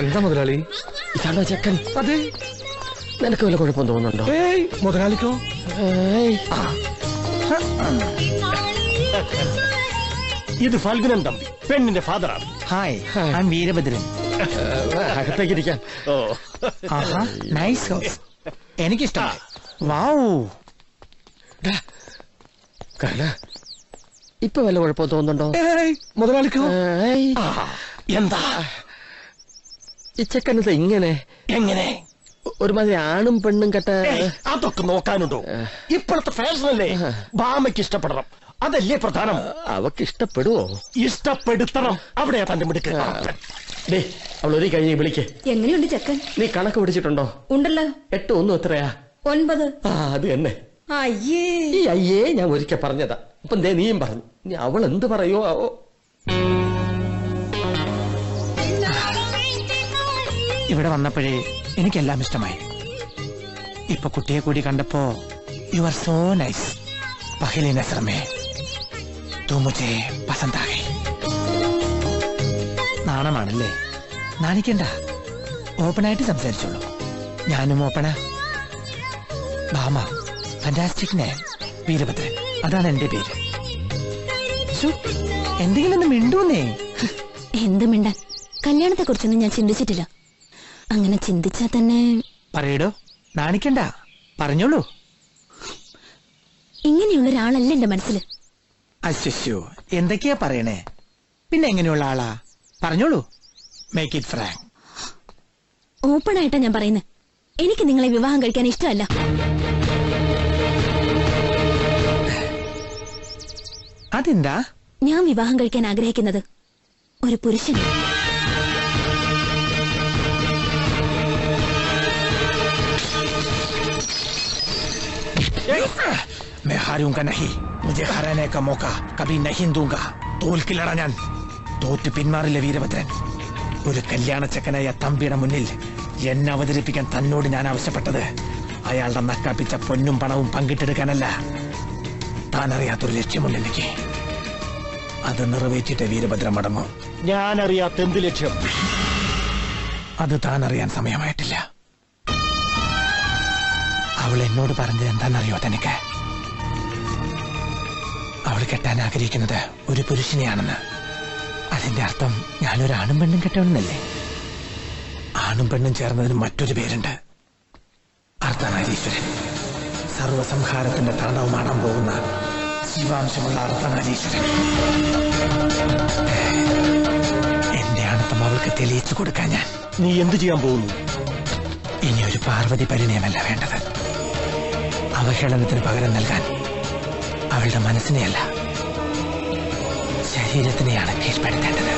എന്താ മുതലാളി? ഇതാണോ ചെക്കൻ? അതെ. നിനക്ക് വല്ല കുഴപ്പം തോന്നുന്നുണ്ടോ? മുതലാളിക്കോ? ഇത് ഫൽഗുനൻ തമ്പി, പെണ്ണിന്റെ ഫാദറാണ്. ഹായ്, ഞാൻ വീരഭദ്രൻ. അകത്തേക്ക് ഇരിക്കാം. Nice house, എനിക്കിഷ്ടമായി. വാവ്, ഇപ്പൊ വല്ല കുഴപ്പം തോന്നുന്നുണ്ടോ? മുതലാളിക്കോ? എന്താ ഈ ചെക്കനത് ഇങ്ങനെ എങ്ങനെ ഒരുമാതിരി ആണും പെണ്ണും കെട്ട? അതൊക്കെ നോക്കാനുണ്ടോ? ഇപ്പോഴത്തെ ഫാഷനല്ലേ? ഭാമയ്ക്ക് ഇഷ്ടപ്പെടണം, അതല്ലേ പ്രധാനം. അവക്ക് ഇഷ്ടപ്പെടുവോ? ഇഷ്ടപ്പെടുത്തണം, അവിടെയാ തന്റെ മിടുക്ക്. അവൾ ഒരു കഴിഞ്ഞ് വിളിക്ക്. എങ്ങനെയുണ്ട് ചെക്കൻ? നീ കണക്ക് പിടിച്ചിട്ടുണ്ടോ? ഉണ്ടല്ലോ. 8 1 എത്രയാ? 9. അത് തന്നെ. അയ്യേ, ഈ അയ്യേ ഞാൻ ഒരിക്കൽ പറഞ്ഞതാ. ഇപ്പൊ നീയും പറഞ്ഞു. നീ അവൾ എന്ത് പറയോ ആവോ? ഇവിടെ വന്നപ്പോഴേ എനിക്കെല്ലാം ഇഷ്ടമായി. ഇപ്പൊ കുട്ടിയെ കൂടി കണ്ടപ്പോ യു ആർ സോ നൈസ്. പഹലി നസർ മേ തൂ മുझे പസന്ത് ആ ഗയി. നാണമാണല്ലേ? നാണിക്കണ്ട, ഓപ്പണായിട്ട് സംസാരിച്ചോളൂ. ഞാനും ഓപ്പണാ. ഭാമ, ഫാന്റാസ്റ്റിക് നെയിം, വീരഭദ്രൻ, അതാണ് എന്റെ പേര്. എന്തെങ്കിലും ഒന്ന് മിണ്ടൂന്നേ. എന്ത് മിണ്ടാൻ? കല്യാണത്തെ കുറിച്ചൊന്നും ഞാൻ ചിന്തിച്ചിട്ടില്ല. അങ്ങനെ ചിന്തിച്ചാ തന്നെ. പറയടോ, നാണിക്കണ്ട, പറഞ്ഞോളൂ. ഇങ്ങനെയുള്ള ഒരാളല്ല എന്റെ മനസ്സിൽ. അശ്ശോ, എന്തൊക്കെയാ പറയണേ? പിന്നെ എങ്ങനെയുള്ള ആളാ? പറഞ്ഞോളൂ, മേക്ക് ഇറ്റ് ഫ്രാങ്ക്. ഓപ്പൺ ആയിട്ടാ ഞാൻ പറയുന്നത്. എനിക്ക് നിങ്ങളെ വിവാഹം കഴിക്കാൻ ഇഷ്ടമല്ല. അതെന്താ? ഞാൻ വിവാഹം കഴിക്കാൻ ആഗ്രഹിക്കുന്നത് ഒരു പുരുഷൻ. मैं हारूंगा नहीं, मुझे हराने का मौका कभी नहीं दूंगा. തോൽക്കില്ലടാ ഞാൻ. തോറ്റ് പിന്മാറില്ല വീരഭദ്രൻ. ഒരു കല്യാണ ചക്കനായ തമ്പിയുടെ മുന്നിൽ എന്നെ അവതരിപ്പിക്കാൻ തന്നോട് ഞാൻ ആവശ്യപ്പെട്ടത് അയാളുടെ നക്കാപ്പിച്ച പൊന്നും പണവും പങ്കിട്ടെടുക്കാനല്ല. താൻ അറിയാത്തൊരു ലക്ഷ്യമുണ്ട് എനിക്ക്. അത് നിറവേറ്റിട്ട് വീരഭദ്രൻ മടങ്ങും. ഞാനറിയാത്ത എന്ത് ലക്ഷ്യം? അത് താൻ അറിയാൻ സമയമായിട്ടില്ല. അവൾ എന്നോട് പറഞ്ഞത് എന്താണെന്നറിയോ തനിക്ക്? അവൾ കെട്ടാൻ ആഗ്രഹിക്കുന്നത് ഒരു പുരുഷനെയാണെന്ന്. അതിന്റെ അർത്ഥം ഞാനൊരു ആണും പെണ്ണും കെട്ടണമെന്നല്ലേ? ആണും പെണ്ണും ചേർന്നതിന് മറ്റൊരു പേരുണ്ട്, അർദ്ധനാരീശ്വരൻ. സർവസംഹാരത്തിന്റെ താണ്ഡവമാടാൻ പോകുന്ന ജീവാംശമുള്ള അർദ്ധനാരീശ്വരൻ. എന്റെ ആണത്തം അവൾക്ക് തെളിയിച്ചു കൊടുക്കാൻ ഞാൻ. നീ എന്ത് ചെയ്യാൻ പോകുന്നു? ഇനി ഒരു പാർവതി പരിണയമല്ല വേണ്ടത്. അവഹേളനത്തിന് പകരം നൽകാൻ അവളുടെ മനസ്സിനെയല്ല, ശരീരത്തിനെയാണ് കീഴ്പ്പെടുത്തേണ്ടത്.